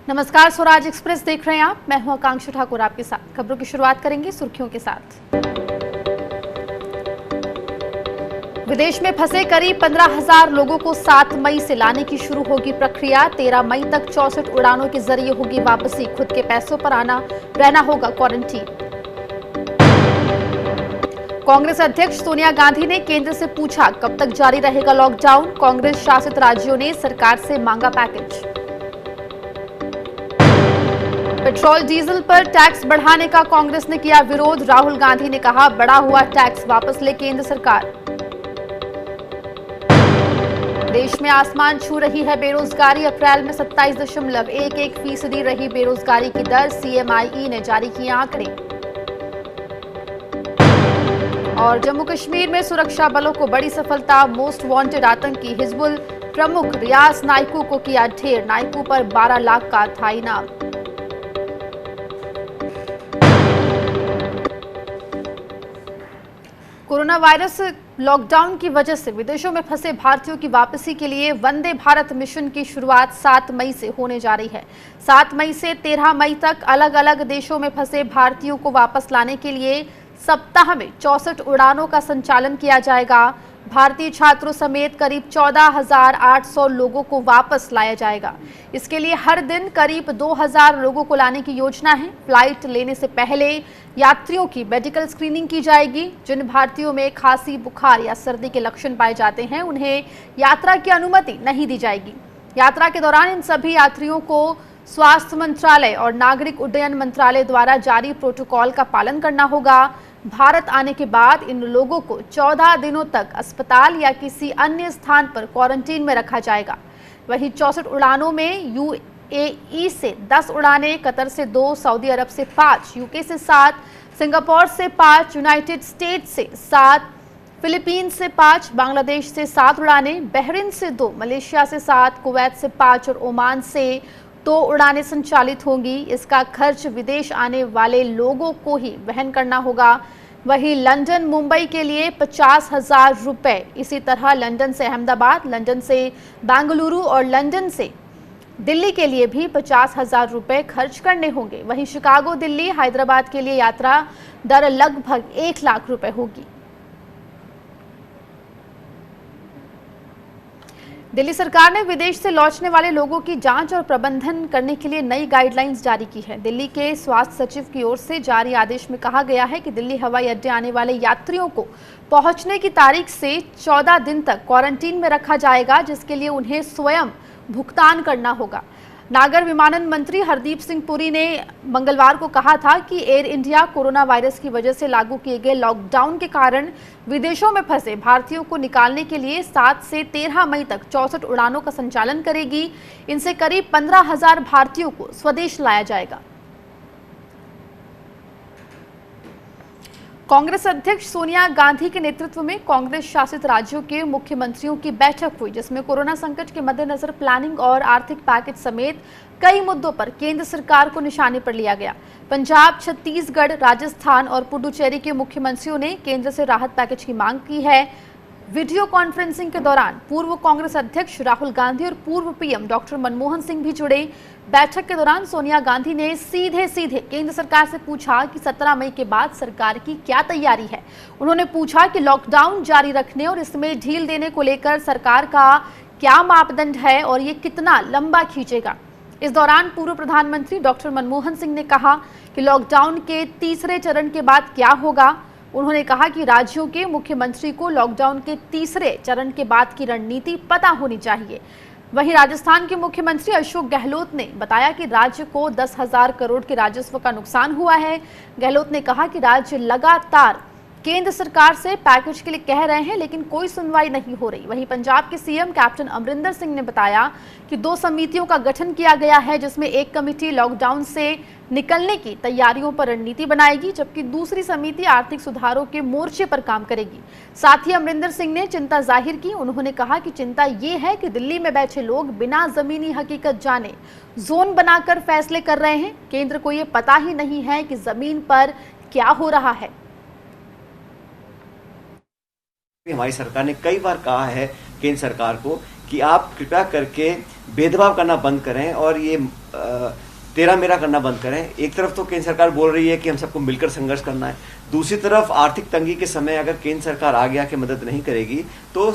नमस्कार, स्वराज एक्सप्रेस देख रहे हैं आप। मैं हूं आकांक्षा ठाकुर आपके साथ। खबरों की शुरुआत करेंगे सुर्खियों के साथ। विदेश में फंसे करीब 15,000 लोगों को 7 मई से लाने की शुरू होगी प्रक्रिया। 13 मई तक 64 उड़ानों के जरिए होगी वापसी। खुद के पैसों पर रहना होगा क्वारंटीन। कांग्रेस अध्यक्ष सोनिया गांधी ने केंद्र से पूछा, कब तक जारी रहेगा लॉकडाउन। कांग्रेस शासित राज्यों ने सरकार से मांगा पैकेज। पेट्रोल डीजल पर टैक्स बढ़ाने का कांग्रेस ने किया विरोध। राहुल गांधी ने कहा, बढ़ा हुआ टैक्स वापस ले केंद्र सरकार। देश में आसमान छू रही है बेरोजगारी। अप्रैल में 27.11% रही बेरोजगारी की दर। CMIE ने जारी किए आंकड़े। और जम्मू कश्मीर में सुरक्षा बलों को बड़ी सफलता। मोस्ट वांटेड आतंकी हिजबुल प्रमुख रियाज नाइकू को किया ढेर। नाइकू पर 12 लाख का था इनाम। कोरोना वायरस लॉकडाउन की वजह से विदेशों में फंसे भारतीयों की वापसी के लिए वंदे भारत मिशन की शुरुआत 7 मई से होने जा रही है। 7 मई से 13 मई तक अलग अलग देशों में फंसे भारतीयों को वापस लाने के लिए सप्ताह में 64 उड़ानों का संचालन किया जाएगा। भारतीय छात्रों समेत करीब 14,800 लोगों को वापस लाया जाएगा। इसके लिए हर दिन करीब 2,000 लोगों को लाने की योजना है। फ्लाइट लेने से पहले यात्रियों की मेडिकल स्क्रीनिंग की जाएगी। जिन भारतीयों में खांसी, बुखार या सर्दी के लक्षण पाए जाते हैं, उन्हें यात्रा की अनुमति नहीं दी जाएगी। यात्रा के दौरान इन सभी यात्रियों को स्वास्थ्य मंत्रालय और नागरिक उड्डयन मंत्रालय द्वारा जारी प्रोटोकॉल का पालन करना होगा। भारत आने के बाद इन लोगों को 14 दिनों तक अस्पताल या किसी अन्य स्थान पर क्वारंटीन में रखा जाएगा। वहीं 64 उड़ानों में UAE से 10 उड़ानें, कतर से 2, सऊदी अरब से 5, UK से 7, सिंगापुर से 5, यूनाइटेड स्टेट्स से 7, फिलीपीन से 5, बांग्लादेश से 7 उड़ानें, बहरीन से 2, मलेशिया से 7, कुवैत से 5 और ओमान से 2 उड़ानें संचालित होंगी। इसका खर्च विदेश आने वाले लोगों को ही वहन करना होगा। वहीं लंदन, मुंबई के लिए 50,000 रुपए, इसी तरह लंदन से अहमदाबाद, लंदन से बेंगलुरु और लंदन से दिल्ली के लिए भी 50,000 रुपए खर्च करने होंगे। वहीं शिकागो, दिल्ली, हैदराबाद के लिए यात्रा दर लगभग 1 लाख रुपए होगी। दिल्ली सरकार ने विदेश से लौटने वाले लोगों की जांच और प्रबंधन करने के लिए नई गाइडलाइंस जारी की है। दिल्ली के स्वास्थ्य सचिव की ओर से जारी आदेश में कहा गया है कि दिल्ली हवाई अड्डे आने वाले यात्रियों को पहुंचने की तारीख से 14 दिन तक क्वारंटीन में रखा जाएगा, जिसके लिए उन्हें स्वयं भुगतान करना होगा। नागर विमानन मंत्री हरदीप सिंह पुरी ने मंगलवार को कहा था कि एयर इंडिया कोरोना वायरस की वजह से लागू किए गए लॉकडाउन के कारण विदेशों में फंसे भारतीयों को निकालने के लिए 7 से 13 मई तक 64 उड़ानों का संचालन करेगी। इनसे करीब 15,000 भारतीयों को स्वदेश लाया जाएगा। कांग्रेस अध्यक्ष सोनिया गांधी के नेतृत्व में कांग्रेस शासित राज्यों के मुख्यमंत्रियों की बैठक हुई, जिसमें कोरोना संकट के मद्देनजर प्लानिंग और आर्थिक पैकेज समेत कई मुद्दों पर केंद्र सरकार को निशाने पर लिया गया। पंजाब, छत्तीसगढ़, राजस्थान और पुडुचेरी के मुख्यमंत्रियों ने केंद्र से राहत पैकेज की मांग की है। वीडियो कॉन्फ्रेंसिंग के दौरान पूर्व कांग्रेस अध्यक्ष राहुल गांधी और पूर्व PM डॉक्टर मनमोहन सिंह भी जुड़े। बैठक के दौरान सोनिया गांधी ने सीधे केंद्र सरकार से पूछा कि 17 मई के बाद सरकार की क्या तैयारी है। उन्होंने पूछा कि लॉकडाउन जारी रखने और इसमें ढील देने को लेकर सरकार का क्या मापदंड है और ये कितना लंबा खींचेगा। इस दौरान पूर्व प्रधानमंत्री डॉक्टर मनमोहन सिंह ने कहा कि लॉकडाउन के तीसरे चरण के बाद क्या होगा। उन्होंने कहा कि राज्यों के मुख्यमंत्री को लॉकडाउन के तीसरे चरण के बाद की रणनीति पता होनी चाहिए। वहीं राजस्थान के मुख्यमंत्री अशोक गहलोत ने बताया कि राज्य को 10,000 करोड़ के राजस्व का नुकसान हुआ है। गहलोत ने कहा कि राज्य लगातार केंद्र सरकार से पैकेज के लिए कह रहे हैं, लेकिन कोई सुनवाई नहीं हो रही। वहीं पंजाब के CM कैप्टन अमरिंदर सिंह ने बताया कि 2 समितियों का गठन किया गया है, जिसमें एक कमेटी लॉकडाउन से निकलने की तैयारियों पर रणनीति बनाएगी, जबकि दूसरी समिति आर्थिक सुधारों के मोर्चे पर काम करेगी। साथ ही अमरिंदर सिंह ने चिंता जाहिर की। उन्होंने कहा कि चिंता ये है कि दिल्ली में बैठे लोग बिना जमीनी हकीकत जाने जोन बनाकर फैसले कर रहे हैं। केंद्र को ये पता ही नहीं है कि जमीन पर क्या हो रहा है। हमारी सरकार ने कई बार कहा है केंद्र सरकार को कि आप कृपया करके भेदभाव करना बंद करें और ये तेरा मेरा करना बंद करें। एक तरफ तो केंद्र सरकार बोल रही है कि हम सबको मिलकर संघर्ष करना है, दूसरी तरफ आर्थिक तंगी के समय अगर केंद्र सरकार आगे आके मदद नहीं करेगी तो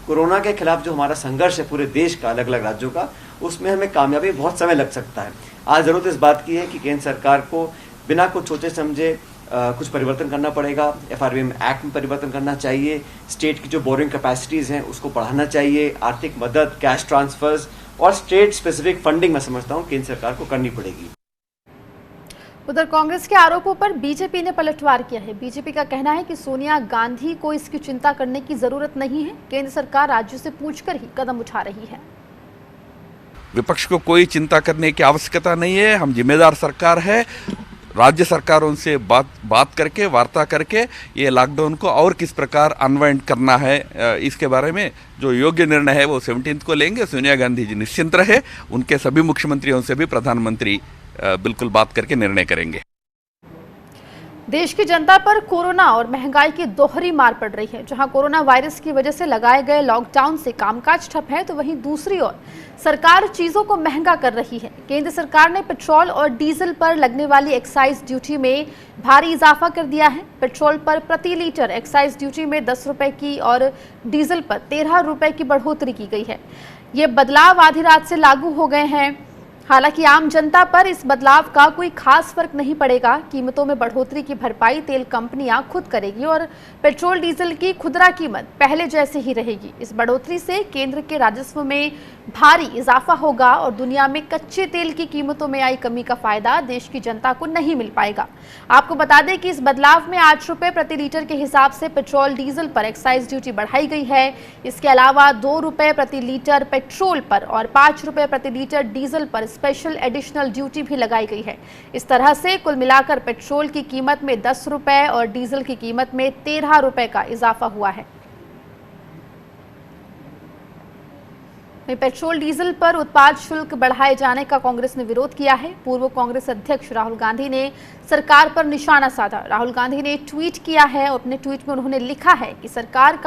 कोरोना के खिलाफ जो हमारा संघर्ष है पूरे देश का, अलग अलग राज्यों का, उसमें हमें कामयाबी बहुत समय लग सकता है। आज जरूरत इस बात की है कि केंद्र सरकार को बिना कुछ सोचे समझे कुछ परिवर्तन करना पड़ेगा। FRBM एक्ट में परिवर्तन करना चाहिए, स्टेट की जो बोरिंग कैपेसिटीज हैं उसको बढ़ाना चाहिए, आर्थिक मदद, कैश ट्रांसफर्स और स्टेट स्पेसिफिक फंडिंग मैं समझता हूँ केंद्र सरकार को करनी पड़ेगी। उधर कांग्रेस के आरोपों पर बीजेपी ने पलटवार किया है। बीजेपी का कहना है कि सोनिया गांधी को इसकी चिंता करने की जरूरत नहीं है, केंद्र सरकार राज्यों से पूछकर ही कदम उठा रही है। विपक्ष को कोई चिंता करने की आवश्यकता नहीं है। हम जिम्मेदार सरकार है, राज्य सरकारों से बात करके, वार्ता करके ये लॉकडाउन को और किस प्रकार अनवाइंड करना है, इसके बारे में जो योग्य निर्णय है वो 17 को लेंगे। सोनिया गांधी जी निश्चिंत रहे, उनके सभी मुख्यमंत्रियों से भी प्रधानमंत्री बिल्कुल बात करके निर्णय करेंगे। देश की जनता पर कोरोना और महंगाई की दोहरी मार पड़ रही है। जहां कोरोना वायरस की वजह से लगाए गए लॉकडाउन से कामकाज ठप है, तो वहीं दूसरी ओर सरकार चीजों को महंगा कर रही है। केंद्र सरकार ने पेट्रोल और डीजल पर लगने वाली एक्साइज ड्यूटी में भारी इजाफा कर दिया है। पेट्रोल पर प्रति लीटर एक्साइज ड्यूटी में 10 रुपए की और डीजल पर 13 रुपए की बढ़ोतरी की गई है। ये बदलाव आधी रात से लागू हो गए हैं। हालांकि आम जनता पर इस बदलाव का कोई खास फर्क नहीं पड़ेगा। कीमतों में बढ़ोतरी की भरपाई तेल कंपनियां खुद करेगी और पेट्रोल डीजल की खुदरा कीमत पहले जैसे ही रहेगी। इस बढ़ोतरी से केंद्र के राजस्व में भारी इजाफा होगा और दुनिया में कच्चे तेल की कीमतों में आई कमी का फायदा देश की जनता को नहीं मिल पाएगा। आपको बता दें कि इस बदलाव में 8 रुपए प्रति लीटर के हिसाब से पेट्रोल डीजल पर एक्साइज ड्यूटी बढ़ाई गई है। इसके अलावा 2 रुपए प्रति लीटर पेट्रोल पर और 5 रुपए प्रति लीटर डीजल पर स्पेशल एडिशनल ड्यूटी भी लगाई गई है। इस तरह से कुल मिलाकर पेट्रोल की कीमत में 10 रुपए और डीजल की कीमत में 13 रुपए का इजाफा हुआ है। पेट्रोल डीजल पर उत्पाद शुल्क बढ़ाए जाने का कांग्रेस ने विरोध किया है। पूर्व कांग्रेस अध्यक्ष राहुल गांधी ने सरकार पर निशाना साधा। राहुल गांधी ने ट्वीट किया है। अपने ट्वीट में उन्होंने लिखा है कि सरकार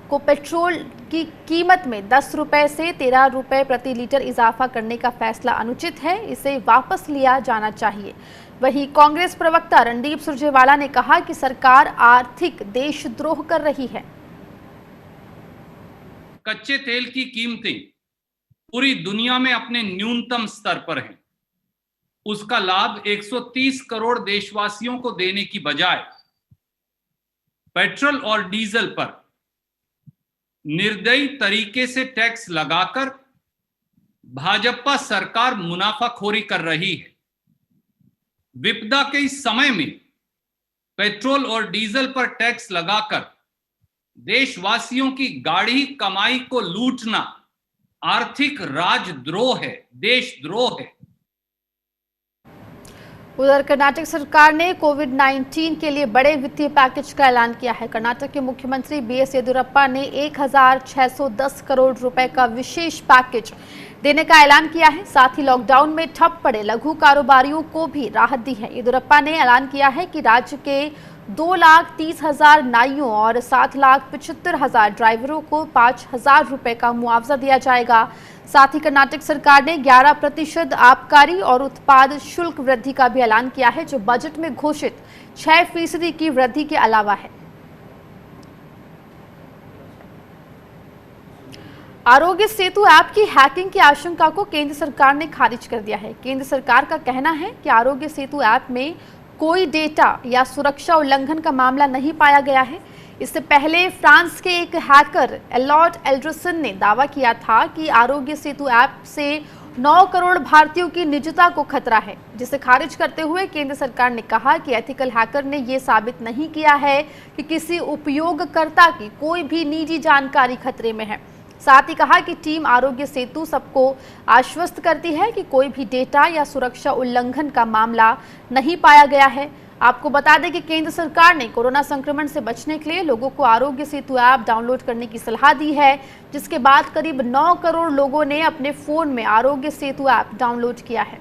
को पेट्रोल की कीमत में 10 रुपए से 13 रुपए प्रति लीटर इजाफा करने का फैसला अनुचित है, इसे वापस लिया जाना चाहिए। वहीं कांग्रेस प्रवक्ता रणदीप सुरजेवाला ने कहा कि सरकार आर्थिक देशद्रोह कर रही है। कच्चे तेल की कीमतें पूरी दुनिया में अपने न्यूनतम स्तर पर हैं। उसका लाभ 130 करोड़ देशवासियों को देने की बजाय पेट्रोल और डीजल पर निर्दयी तरीके से टैक्स लगाकर भाजपा सरकार मुनाफाखोरी कर रही है। विपदा के इस समय में पेट्रोल और डीजल पर टैक्स लगाकर देशवासियों की गाढ़ी कमाई को लूटना आर्थिक राजद्रोह है, देशद्रोह है। उधर कर्नाटक सरकार ने कोविड-19 के लिए बड़े वित्तीय पैकेज का ऐलान किया है। कर्नाटक के मुख्यमंत्री BS येदियुरप्पा ने 1610 करोड़ रुपए का विशेष पैकेज देने का ऐलान किया है। साथ ही लॉकडाउन में ठप पड़े लघु कारोबारियों को भी राहत दी है। येदियुरप्पा ने ऐलान किया है कि राज्य के 2,30,000 नाइयों और 7,75,000 ड्राइवरों को 5,000 रुपए का मुआवजा दिया जाएगा। साथ ही कर्नाटक सरकार ने 11% आबकारी और उत्पाद शुल्क वृद्धि का भी ऐलान किया है, जो बजट में घोषित 6% की वृद्धि के अलावा है। आरोग्य सेतु ऐप की हैकिंग की आशंका को केंद्र सरकार ने खारिज कर दिया है। केंद्र सरकार का कहना है कि आरोग्य सेतु ऐप में कोई डेटा या सुरक्षा उल्लंघन का मामला नहीं पाया गया है। इससे पहले फ्रांस के एक हैकर एलॉट एल्ड्रसन ने दावा किया था कि आरोग्य सेतु ऐप से 9 करोड़ भारतीयों की निजता को खतरा है, जिसे खारिज करते हुए केंद्र सरकार ने कहा कि एथिकल हैकर ने यह साबित नहीं किया है कि किसी उपयोगकर्ता की कोई भी निजी जानकारी खतरे में है। साथ ही कहा कि टीम आरोग्य सेतु सबको आश्वस्त करती है कि कोई भी डेटा या सुरक्षा उल्लंघन का मामला नहीं पाया गया है। आपको बता दें कि केंद्र सरकार ने कोरोना संक्रमण से बचने के लिए लोगों को आरोग्य सेतु ऐप डाउनलोड करने की सलाह दी है, जिसके बाद करीब 9 करोड़ लोगों ने अपने फोन में आरोग्य सेतु ऐप डाउनलोड किया है।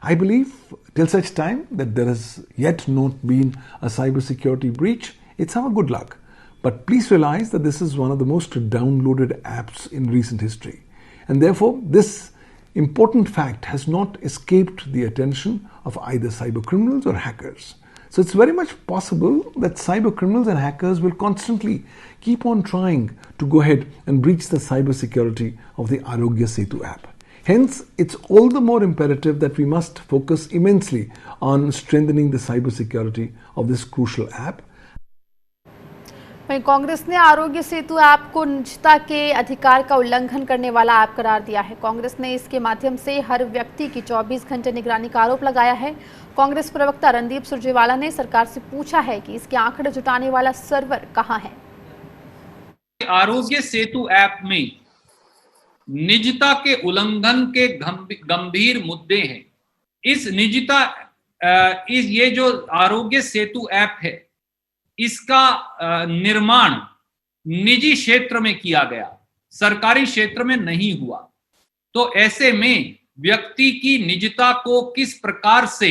I believe till such time that there has yet not been a cybersecurity breach, it's our good luck. But please realize that this is one of the most downloaded apps in recent history. And therefore, this important fact has not escaped the attention of either cyber criminals or hackers. So it's very much possible that cyber criminals and hackers will constantly keep on trying to go ahead and breach the cyber security of the Arogya Setu app. Hence, it's all the more imperative that we must focus immensely on strengthening the cyber security of this crucial app. वहीं कांग्रेस ने Aarogya Setu app को निजता के अधिकार का उल्लंघन करने वाला ऐप करार दिया है। कांग्रेस ने इसके माध्यम से हर व्यक्ति की 24 घंटे निगरानी का आरोप लगाया है। कांग्रेस प्रवक्ता रणदीप सुरजेवाला ने सरकार से पूछा है कि इसके आंकड़े जुटाने वाला सर्वर कहां है। आरोग्य सेतु ऐप में निजता के उल्लंघन के गंभीर मुद्दे हैं। इस निजता ये जो आरोग्य सेतु ऐप है, इसका निर्माण निजी क्षेत्र में किया गया, सरकारी क्षेत्र में नहीं हुआ। तो ऐसे में व्यक्ति की निजता को किस प्रकार से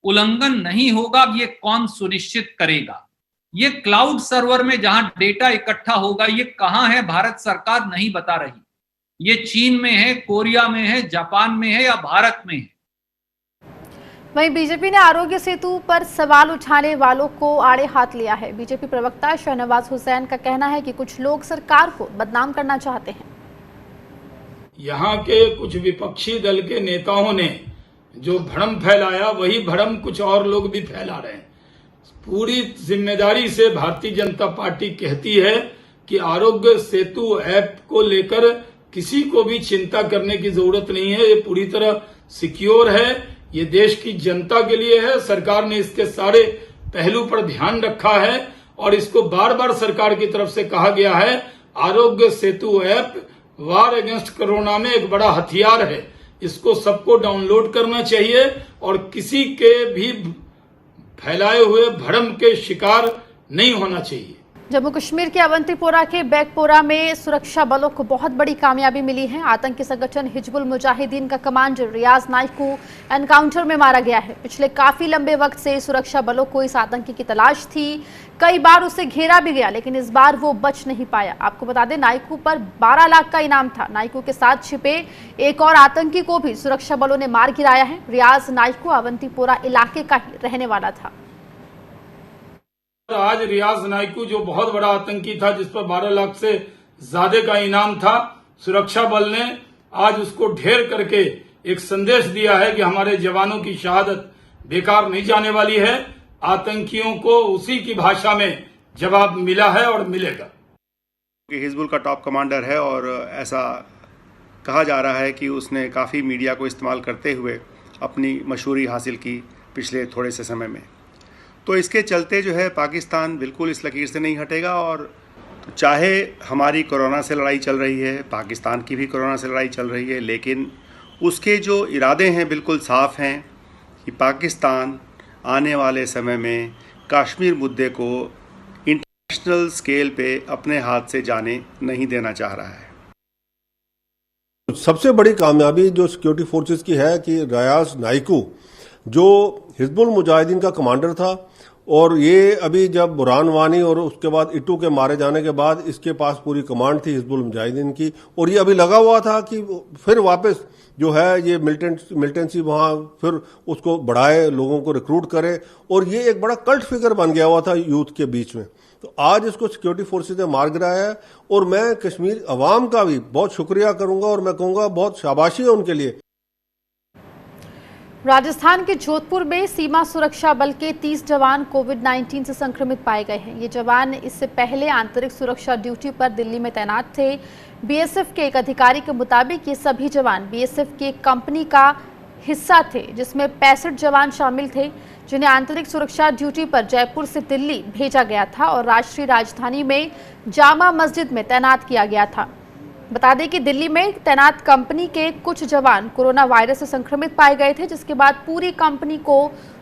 उल्लंघन नहीं होगा, ये कौन सुनिश्चित करेगा? ये क्लाउड सर्वर में जहां डेटा इकट्ठा होगा, ये कहां है भारत सरकार नहीं बता रही। ये चीन में है, कोरिया में है, जापान में है या भारत में है। वहीं बीजेपी ने आरोग्य सेतु पर सवाल उठाने वालों को आड़े हाथ लिया है। बीजेपी प्रवक्ता शहनवाज हुसैन का कहना है कि कुछ लोग सरकार को बदनाम करना चाहते हैं। यहाँ के कुछ विपक्षी दल के नेताओं ने जो भ्रम फैलाया, वही भ्रम कुछ और लोग भी फैला रहे हैं। पूरी जिम्मेदारी से भारतीय जनता पार्टी कहती है कि आरोग्य सेतु ऐप को लेकर किसी को भी चिंता करने की जरूरत नहीं है। ये पूरी तरह सिक्योर है, ये देश की जनता के लिए है। सरकार ने इसके सारे पहलू पर ध्यान रखा है और इसको बार बार सरकार की तरफ से कहा गया है, आरोग्य सेतु ऐप वार अगेंस्ट कोरोना में एक बड़ा हथियार है। इसको सबको डाउनलोड करना चाहिए और किसी के भी फैलाए हुए भ्रम के शिकार नहीं होना चाहिए। जम्मू कश्मीर के अवंतीपोरा के बैगपोरा में सुरक्षा बलों को बहुत बड़ी कामयाबी मिली है। आतंकी संगठन हिजबुल मुजाहिदीन का कमांडर रियाज नाइक को एनकाउंटर में मारा गया है। पिछले काफी लंबे वक्त से सुरक्षा बलों को इस आतंकी की तलाश थी। कई बार उसे घेरा भी गया, लेकिन इस बार वो बच नहीं पाया। आपको बता दें, नाइकू पर 12 लाख का इनाम था। नाइकू के साथ छिपे एक और आतंकी को भी सुरक्षा बलों ने मार गिराया है। रियाज नाइकू अवंतीपोरा इलाके का ही रहने वाला था। आज रियाज नाइकू जो बहुत बड़ा आतंकी था, जिस पर 12 लाख से ज्यादा का इनाम था, सुरक्षा बल ने आज उसको ढेर करके एक संदेश दिया है कि हमारे जवानों की शहादत बेकार नहीं जाने वाली है। आतंकियों को उसी की भाषा में जवाब मिला है और मिलेगा। हिजबुल का टॉप कमांडर है और ऐसा कहा जा रहा है कि उसने काफ़ी मीडिया को इस्तेमाल करते हुए अपनी मशहूरी हासिल की पिछले थोड़े से समय में। तो इसके चलते जो है पाकिस्तान बिल्कुल इस लकीर से नहीं हटेगा। और चाहे हमारी कोरोना से लड़ाई चल रही है, पाकिस्तान की भी कोरोना से लड़ाई चल रही है, लेकिन उसके जो इरादे हैं बिल्कुल साफ़ हैं कि पाकिस्तान आने वाले समय में कश्मीर मुद्दे को इंटरनेशनल स्केल पे अपने हाथ से जाने नहीं देना चाह रहा है। सबसे बड़ी कामयाबी जो सिक्योरिटी फोर्सेस की है कि रियाज नाइकू जो हिजबुल मुजाहिदीन का कमांडर था, और ये अभी जब बुरहान वानी और उसके बाद इट्टू के मारे जाने के बाद इसके पास पूरी कमांड थी हिजबुल मुजाहिदीन की, और ये अभी लगा हुआ था कि फिर वापस जो है ये मिलिटेंसी वहां फिर उसको बढ़ाए, लोगों को रिक्रूट करे, और ये एक बड़ा कल्ट फिगर बन गया हुआ था यूथ के बीच में। तो आज इसको सिक्योरिटी फोर्सेज ने मार गिराया है और मैं कश्मीर अवाम का भी बहुत शुक्रिया करूंगा और मैं कहूंगा बहुत शाबाशी है उनके लिए। राजस्थान के जोधपुर में सीमा सुरक्षा बल के 30 जवान कोविड-19 से संक्रमित पाए गए हैं। ये जवान इससे पहले आंतरिक सुरक्षा ड्यूटी पर दिल्ली में तैनात थे। बीएसएफ के एक अधिकारी के मुताबिक ये सभी जवान बीएसएफ की एक कंपनी का हिस्सा थे, जिसमें 65 जवान शामिल थे, जिन्हें आंतरिक सुरक्षा ड्यूटी पर जयपुर से दिल्ली भेजा गया था और राष्ट्रीय राजधानी में जामा मस्जिद में तैनात किया गया था। बता दें कि दिल्ली में तैनात कंपनी के कुछ जवान कोरोना वायरस से संक्रमित पाए गए थे, जिसके बाद पूरी कंपनी को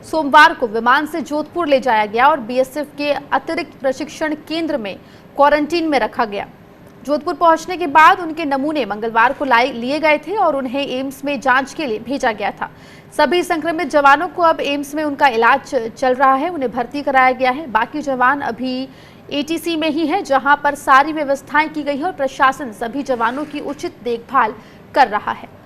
सोमवार को विमान से जोधपुर ले जाया गया और बीएसएफ के अतिरिक्त प्रशिक्षण केंद्र में क्वारंटीन में रखा गया। जोधपुर पहुंचने के बाद उनके नमूने मंगलवार को लिए गए थे और उन्हें एम्स में जांच के लिए भेजा गया था। सभी संक्रमित जवानों को अब एम्स में उनका इलाज चल रहा है, उन्हें भर्ती कराया गया है। बाकी जवान अभी एटीसी में ही है, जहां पर सारी व्यवस्थाएं की गई है और प्रशासन सभी जवानों की उचित देखभाल कर रहा है।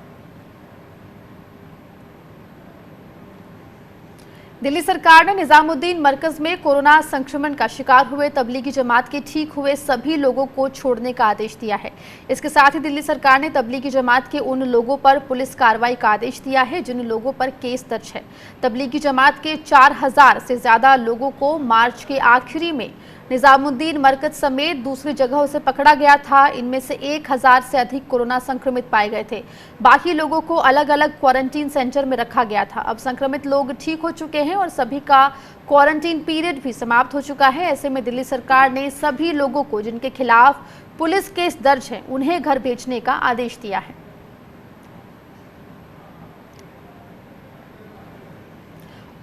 दिल्ली सरकार ने निजामुद्दीन मरकज में कोरोना संक्रमण का शिकार हुए तबलीगी जमात के ठीक हुए सभी लोगों को छोड़ने का आदेश दिया है। इसके साथ ही दिल्ली सरकार ने तबलीगी जमात के उन लोगों पर पुलिस कार्रवाई का आदेश दिया है जिन लोगों पर केस दर्ज है। तबलीगी जमात के 4000 से ज्यादा लोगों को मार्च के आखिरी में निजामुद्दीन मरकज समेत दूसरी जगहों से पकड़ा गया था। इनमें से 1000 से अधिक कोरोना संक्रमित पाए गए थे। बाकी लोगों को अलग अलग क्वारंटीन सेंटर में रखा गया था। अब संक्रमित लोग ठीक हो चुके हैं और सभी का क्वारंटीन पीरियड भी समाप्त हो चुका है। ऐसे में दिल्ली सरकार ने सभी लोगों को जिनके खिलाफ पुलिस केस दर्ज है उन्हें घर भेजने का आदेश दिया है।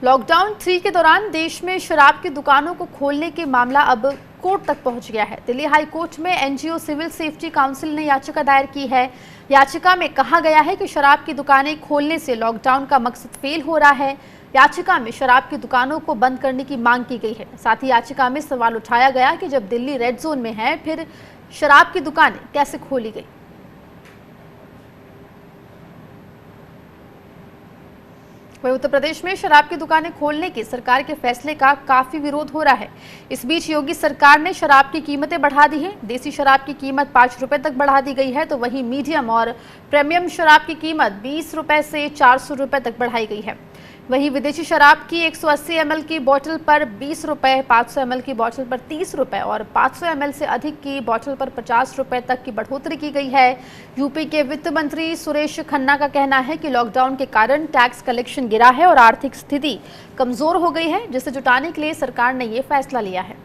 लॉकडाउन 3 के दौरान देश में शराब की दुकानों को खोलने के मामला अब कोर्ट तक पहुंच गया है। दिल्ली हाई कोर्ट में एनजीओ सिविल सेफ्टी काउंसिल ने याचिका दायर की है। याचिका में कहा गया है कि शराब की दुकानें खोलने से लॉकडाउन का मकसद फेल हो रहा है। याचिका में शराब की दुकानों को बंद करने की मांग की गई है। साथ ही याचिका में सवाल उठाया गया कि जब दिल्ली रेड जोन में है फिर शराब की दुकानें कैसे खोली गई। वहीं उत्तर प्रदेश में शराब की दुकानें खोलने के सरकार के फैसले का काफी विरोध हो रहा है। इस बीच योगी सरकार ने शराब की कीमतें बढ़ा दी हैं। देसी शराब की कीमत 5 रुपए तक बढ़ा दी गई है, तो वहीं मीडियम और प्रीमियम शराब की कीमत 20 रुपए से 400 रुपए तक बढ़ाई गई है। वहीं विदेशी शराब की 180 ml की बोतल पर 20 रुपए, 500 ml की बोतल पर 30 रुपए और 500 ml से अधिक की बोतल पर 50 रुपए तक की बढ़ोतरी की गई है। यूपी के वित्त मंत्री सुरेश खन्ना का कहना है कि लॉकडाउन के कारण टैक्स कलेक्शन गिरा है और आर्थिक स्थिति कमजोर हो गई है, जिसे जुटाने के लिए सरकार ने ये फैसला लिया है।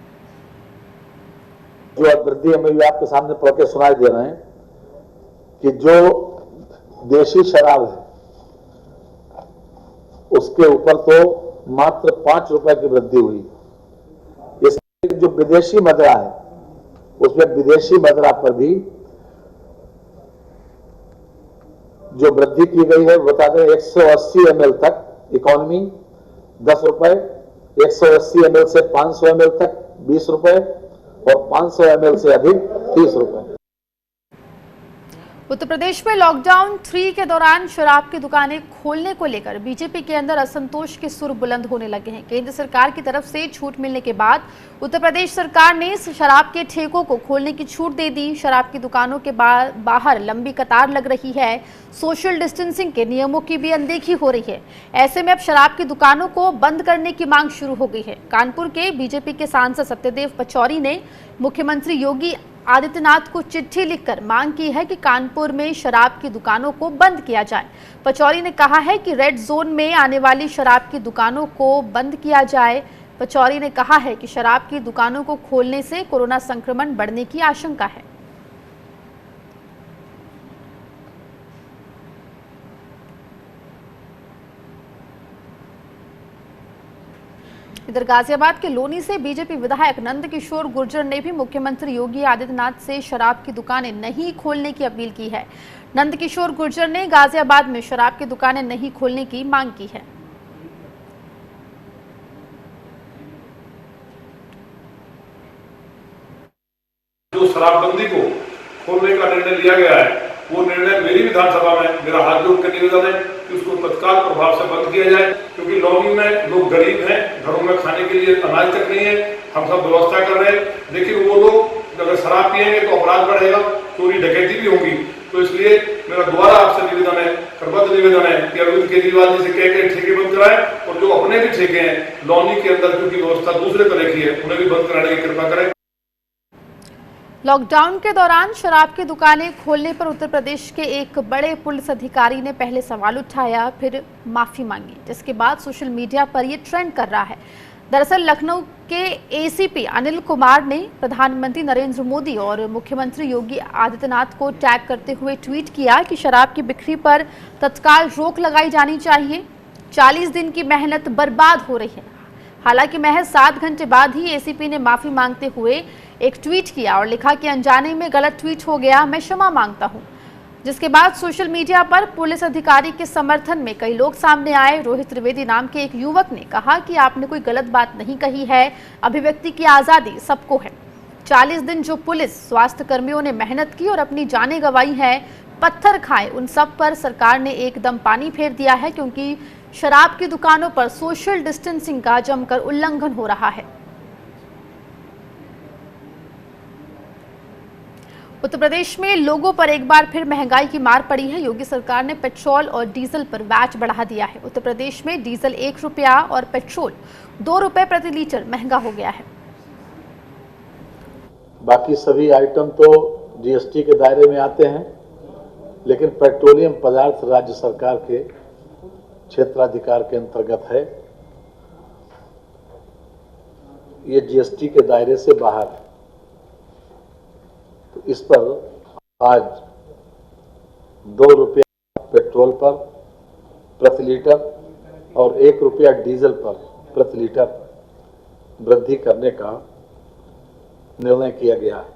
जो वृद्धि हमें आपके सामने पढ़ के सुनाई दे रहे हैं कि जो देशी शराब है उसके ऊपर तो मात्र 5 रुपए की वृद्धि हुई। इसमें जो विदेशी मदिरा है उसमें विदेशी मदिरा पर भी जो वृद्धि की गई है बता दें 180 ml तक इकोनॉमी 10 रुपए, 180 ml से 500 ml तक 20 रुपए और 500 ml से अधिक 30 रुपए। उत्तर प्रदेश में लॉकडाउन 3 के दौरान शराब की दुकानें खोलने को लेकर बीजेपी के अंदर असंतोष के सुर बुलंद होने लगे हैं। केंद्र सरकार की तरफ से छूट मिलने के बाद उत्तर प्रदेश सरकार ने शराब के ठेकों को खोलने की छूट दे दी। शराब की दुकानों के बाहर लंबी कतार लग रही है। सोशल डिस्टेंसिंग के नियमों की भी अनदेखी हो रही है। ऐसे में अब शराब की दुकानों को बंद करने की मांग शुरू हो गई है। कानपुर के बीजेपी के सांसद सत्यदेव पचौरी ने मुख्यमंत्री योगी आदित्यनाथ को चिट्ठी लिखकर मांग की है कि कानपुर में शराब की दुकानों को बंद किया जाए। पचौरी ने कहा है कि रेड जोन में आने वाली शराब की दुकानों को बंद किया जाए। पचौरी ने कहा है कि शराब की दुकानों को खोलने से कोरोना संक्रमण बढ़ने की आशंका है। इधर गाजियाबाद के लोनी से बीजेपी विधायक नंद किशोर गुर्जर ने भी मुख्यमंत्री योगी आदित्यनाथ से शराब की दुकानें नहीं खोलने की अपील की है। नंद किशोर गुर्जर ने गाजियाबाद में शराब की दुकानें नहीं खोलने की मांग की है। जो शराबबंदी को खोलने का निर्णय लिया गया है वो निर्णय मेरी विधानसभा में मेरा हाथ जोड़ कर निवेदन है कि उसको तत्काल प्रभाव से बंद किया जाए, क्योंकि लॉन्गी में लोग गरीब हैं, घरों में खाने के लिए अनाज तक नहीं है, हम सब व्यवस्था कर रहे हैं, लेकिन वो लोग अगर शराब पिएंगे तो अपराध बढ़ेगा, चोरी डकैती भी होगी। तो इसलिए मेरा दोबारा आपसे निवेदन है, करबद्ध निवेदन है कि अरविंद केजरीवाल जी से कह के ठेके बंद कराएं और जो अपने भी ठेके हैं लॉन्गी के अंदर क्योंकि व्यवस्था दूसरे तरह की है उन्हें भी बंद कराने की कृपा करें। लॉकडाउन के दौरान शराब की दुकानें खोलने पर उत्तर प्रदेश के एक बड़े पुलिस अधिकारी ने पहले सवाल उठाया, फिर माफी मांगी, जिसके बाद सोशल मीडिया पर यह ट्रेंड कर रहा है। दरअसल लखनऊ के एसीपी अनिल कुमार ने प्रधानमंत्री नरेंद्र मोदी और मुख्यमंत्री योगी आदित्यनाथ को टैग करते हुए ट्वीट किया कि शराब की बिक्री पर तत्काल रोक लगाई जानी चाहिए। 40 दिन की मेहनत बर्बाद हो रही है। हालांकि महज 7 घंटे बाद ही एसीपी ने माफी मांगते हुए एक ट्वीट किया और लिखा कि अनजाने में गलत ट्वीट हो गया, मैं क्षमा मांगता हूं। जिसके बाद सोशल मीडिया पर पुलिस अधिकारी के समर्थन में कई लोग सामने आए। रोहित त्रिवेदी नाम के एक युवक ने कहा कि आपने कोई गलत बात नहीं कही है, अभिव्यक्ति की आजादी सबको है। 40 दिन जो पुलिस स्वास्थ्य कर्मियों ने मेहनत की और अपनी जानें गंवाई है, पत्थर खाए, उन सब पर सरकार ने एकदम पानी फेर दिया है, क्योंकि शराब की दुकानों पर सोशल डिस्टेंसिंग का जमकर उल्लंघन हो रहा है। उत्तर प्रदेश में लोगों पर एक बार फिर महंगाई की मार पड़ी है। योगी सरकार ने पेट्रोल और डीजल पर वैट बढ़ा दिया है। उत्तर प्रदेश में डीजल 1 रुपया और पेट्रोल 2 रुपए प्रति लीटर महंगा हो गया है। बाकी सभी आइटम तो जीएसटी के दायरे में आते हैं, लेकिन पेट्रोलियम पदार्थ राज्य सरकार के क्षेत्राधिकार के अंतर्गत है, ये जीएसटी के दायरे से बाहर है। तो इस पर आज 2 रुपया पेट्रोल पर प्रति लीटर और 1 रुपया डीजल पर प्रति लीटर वृद्धि करने का निर्णय किया गया है।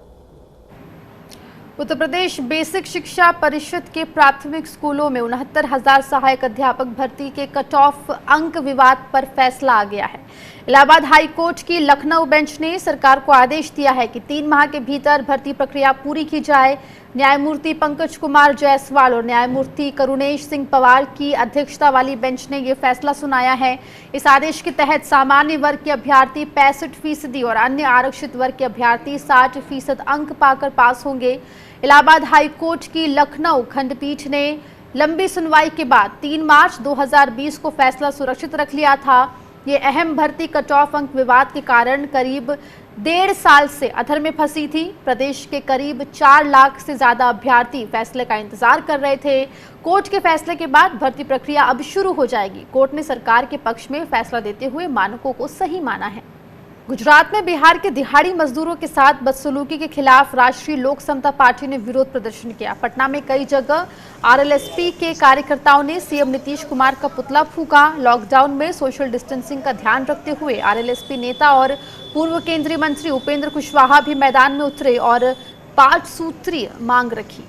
उत्तर प्रदेश बेसिक शिक्षा परिषद के प्राथमिक स्कूलों में 69,000 सहायक अध्यापक भर्ती के कट ऑफ अंक विवाद पर फैसला आ गया है। इलाहाबाद हाई कोर्ट की लखनऊ बेंच ने सरकार को आदेश दिया है कि 3 माह के भीतर भर्ती प्रक्रिया पूरी की जाए। न्यायमूर्ति पंकज कुमार जायसवाल और न्यायमूर्ति करुणेश सिंह पवार की अध्यक्षता वाली बेंच ने यह फैसला सुनाया है। इस आदेश के तहत सामान्य वर्ग के अभ्यर्थी 65% और अन्य आरक्षित वर्ग के अभ्यर्थी 60% अंक पाकर पास होंगे। इलाहाबाद हाई कोर्ट की लखनऊ खंडपीठ ने लंबी सुनवाई के बाद 3 मार्च 2020 को फैसला सुरक्षित रख लिया था। ये अहम भर्ती कट ऑफ अंक विवाद के कारण करीब 1.5 साल से अधर में फंसी थी। प्रदेश के करीब 4 लाख से ज्यादा अभ्यर्थी फैसले का इंतजार कर रहे थे। कोर्ट के फैसले के बाद भर्ती प्रक्रिया अब शुरू हो जाएगी। कोर्ट ने सरकार के पक्ष में फैसला देते हुए मानकों को सही माना है। गुजरात में बिहार के दिहाड़ी मजदूरों के साथ बदसलूकी के खिलाफ राष्ट्रीय लोक समता पार्टी ने विरोध प्रदर्शन किया। पटना में कई जगह आरएलएसपी के कार्यकर्ताओं ने सीएम नीतीश कुमार का पुतला फूंका। लॉकडाउन में सोशल डिस्टेंसिंग का ध्यान रखते हुए आरएलएसपी नेता और पूर्व केंद्रीय मंत्री उपेंद्र कुशवाहा भी मैदान में उतरे और 5 सूत्रीय मांग रखी।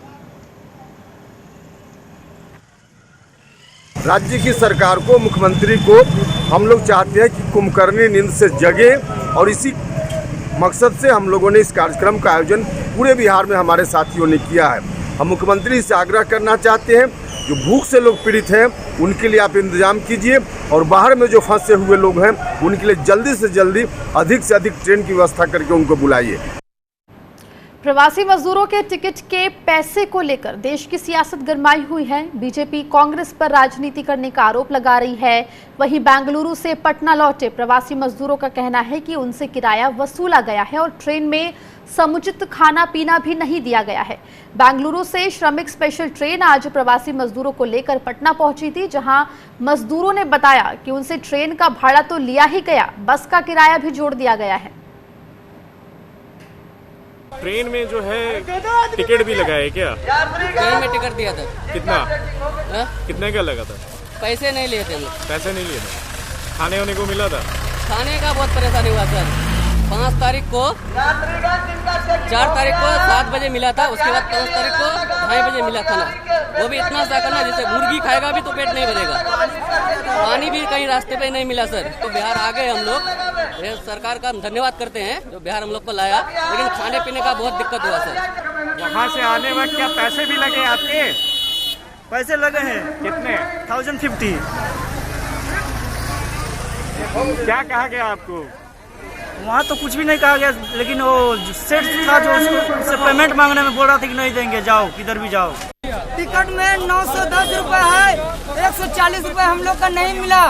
राज्य की सरकार को, मुख्यमंत्री को हम लोग चाहते हैं कि कुंभकर्णी नींद से जगे, और इसी मकसद से हम लोगों ने इस कार्यक्रम का आयोजन पूरे बिहार में हमारे साथियों ने किया है। हम मुख्यमंत्री से आग्रह करना चाहते हैं, जो भूख से लोग पीड़ित हैं उनके लिए आप इंतजाम कीजिए, और बाहर में जो फंसे हुए लोग हैं उनके लिए जल्दी से जल्दी अधिक से अधिक ट्रेन की व्यवस्था करके उनको बुलाइए। प्रवासी मजदूरों के टिकट के पैसे को लेकर देश की सियासत गरमाई हुई है। बीजेपी कांग्रेस पर राजनीति करने का आरोप लगा रही है। वहीं बेंगलुरु से पटना लौटे प्रवासी मजदूरों का कहना है कि उनसे किराया वसूला गया है और ट्रेन में समुचित खाना पीना भी नहीं दिया गया है। बेंगलुरु से श्रमिक स्पेशल ट्रेन आज प्रवासी मजदूरों को लेकर पटना पहुंची थी, जहां मजदूरों ने बताया कि उनसे ट्रेन का भाड़ा तो लिया ही गया, बस का किराया भी जोड़ दिया गया है। ट्रेन में जो है टिकट भी लगा है क्या? ट्रेन में टिकट दिया था। कितना? कितने का लगा था? पैसे नहीं लिए थे हम लोग। पैसे नहीं लिए थे। खाने होने को मिला था? खाने का बहुत परेशानी हुआ सर। 5 तारीख को 4 तारीख को 7 बजे मिला था, उसके बाद 5 तारीख को 2:30 बजे मिला खाना। वो भी इतना सा खाना जैसे मुर्गी खाएगा भी तो पेट नहीं भरेगा। पानी भी कहीं रास्ते पे नहीं मिला सर। तो बिहार आ गए हम लोग। सरकार का हम धन्यवाद करते हैं जो बिहार हम लोग को लाया, लेकिन खाने पीने का बहुत दिक्कत हुआ सर। वहाँ से आने वक्त क्या पैसे भी लगे आपके? पैसे लगे हैं। कितने? 1050। क्या कहा गया आपको? वहाँ तो कुछ भी नहीं कहा गया, लेकिन वो सेठ था जो उससे पेमेंट मांगने में बोल रहा था कि नहीं देंगे, जाओ किधर भी जाओ। टिकट में 910 रुपए है, 140 रुपए हम लोग का नहीं मिला।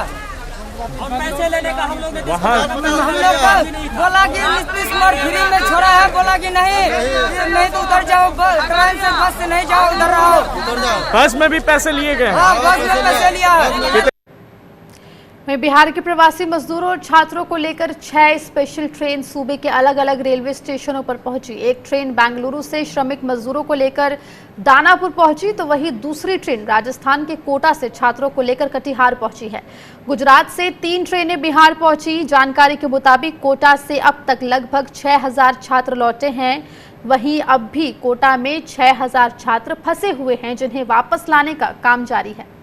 और पैसे लेने का हम लोग को बोला कि नीतीश कुमार फ्री में छोड़ा है, बोला कि नहीं तो उधर जाओ, ट्रेन से बस से नहीं जाओ, उधर रहो। बस में भी पैसे लिए गए? हाँ, बस में पैसे लिया है। वहीं बिहार के प्रवासी मजदूरों और छात्रों को लेकर 6 स्पेशल ट्रेन सूबे के अलग अलग रेलवे स्टेशनों पर पहुंची। एक ट्रेन बेंगलुरु से श्रमिक मजदूरों को लेकर दानापुर पहुंची, तो वहीं दूसरी ट्रेन राजस्थान के कोटा से छात्रों को लेकर कटिहार पहुंची है। गुजरात से 3 ट्रेनें बिहार पहुंची। जानकारी के मुताबिक कोटा से अब तक लगभग 6000 छात्र लौटे हैं। वहीं अब भी कोटा में 6000 छात्र फंसे हुए हैं, जिन्हें वापस लाने का काम जारी है।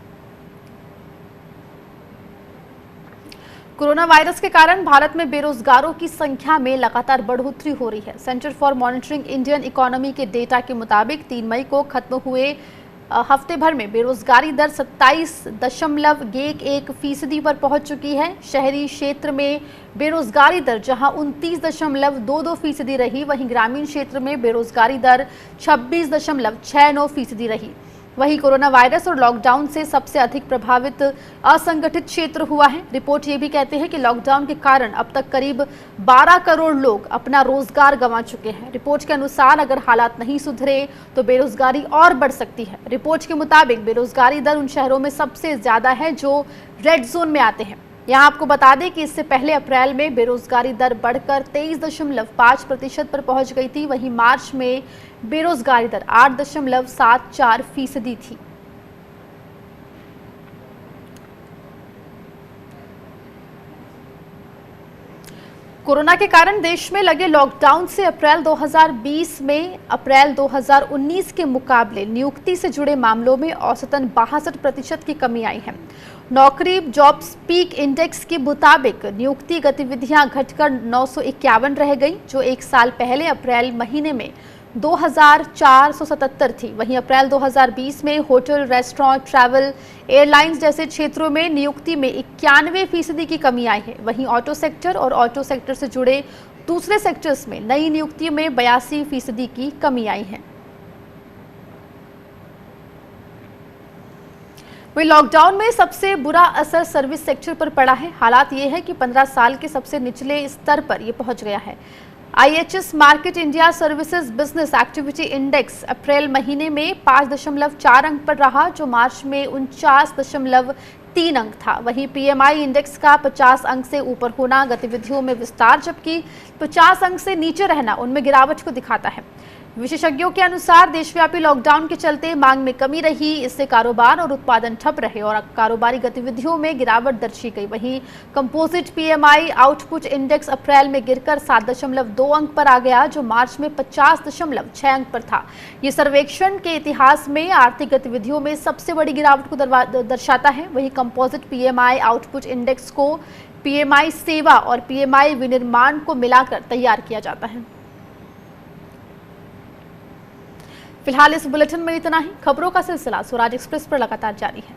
कोरोना वायरस के कारण भारत में बेरोजगारों की संख्या में लगातार बढ़ोतरी हो रही है। Centre for monitoring Indian economy के डेटा के मुताबिक 3 मई को खत्म हुए हफ्ते भर में बेरोजगारी दर 27.11% पर पहुंच चुकी है। शहरी क्षेत्र में बेरोजगारी दर जहां 29.22% रही, वहीं ग्रामीण क्षेत्र में बेरोजगारी दर 26.69% रही। वहीं कोरोना वायरस और लॉकडाउन से सबसे अधिक प्रभावित असंगठित क्षेत्र हुआ है। रिपोर्ट ये भी कहते हैं कि लॉकडाउन के कारण अब तक करीब 12 करोड़ लोग अपना रोजगार गंवा चुके हैं। रिपोर्ट के अनुसार अगर हालात नहीं सुधरे तो बेरोजगारी और बढ़ सकती है। रिपोर्ट के मुताबिक बेरोजगारी दर उन शहरों में सबसे ज्यादा है जो रेड जोन में आते हैं। यहाँ आपको बता दें कि इससे पहले अप्रैल में बेरोजगारी दर बढ़कर 23.5% पर पहुंच गई थी। वहीं मार्च में बेरोजगारी दर 8.74% थी। कोरोना के कारण देश में लगे लॉकडाउन से अप्रैल 2020 में अप्रैल 2019 के मुकाबले नियुक्ति से जुड़े मामलों में औसतन 62% की कमी आई है। नौकरी जॉब्स पीक इंडेक्स के मुताबिक नियुक्ति गतिविधियां घटकर 951 रह गई, जो एक साल पहले अप्रैल महीने में 2477 थी। वहीं अप्रैल 2020 में होटल, रेस्टोरेंट, ट्रैवल, एयरलाइंस जैसे क्षेत्रों में नियुक्ति में 91% की कमी आई है। वहीं ऑटो सेक्टर और ऑटो सेक्टर से जुड़े दूसरे सेक्टर्स में नई नियुक्तियों में 82% की कमी आई है। वहीं लॉकडाउन में सबसे बुरा असर सर्विस सेक्टर पर पड़ा है। हालात ये है कि 15 साल के सबसे निचले स्तर पर यह पहुंच गया है। IHS market India services business activity index April महीने में 5.4 अंक पर रहा, जो मार्च में 49.3 अंक था। वहीं PMI इंडेक्स का 50 अंक से ऊपर होना गतिविधियों में विस्तार, जबकि 50 अंक से नीचे रहना उनमें गिरावट को दिखाता है। विशेषज्ञों के अनुसार देशव्यापी लॉकडाउन के चलते मांग में कमी रही, इससे कारोबार और उत्पादन ठप रहे और कारोबारी गतिविधियों में गिरावट दर्ज की गई। वहीं कंपोजिट PMI आउटपुट इंडेक्स अप्रैल में गिरकर 7.2 अंक पर आ गया, जो मार्च में 50.6 अंक पर था। ये सर्वेक्षण के इतिहास में आर्थिक गतिविधियों में सबसे बड़ी गिरावट को दर्शाता है। वहीं कंपोजिट PMI आउटपुट इंडेक्स को PMI सेवा और PMI विनिर्माण को मिलाकर तैयार किया जाता है। फिलहाल इस बुलेटिन में इतना ही। खबरों का सिलसिला स्वराज एक्सप्रेस पर लगातार जारी है।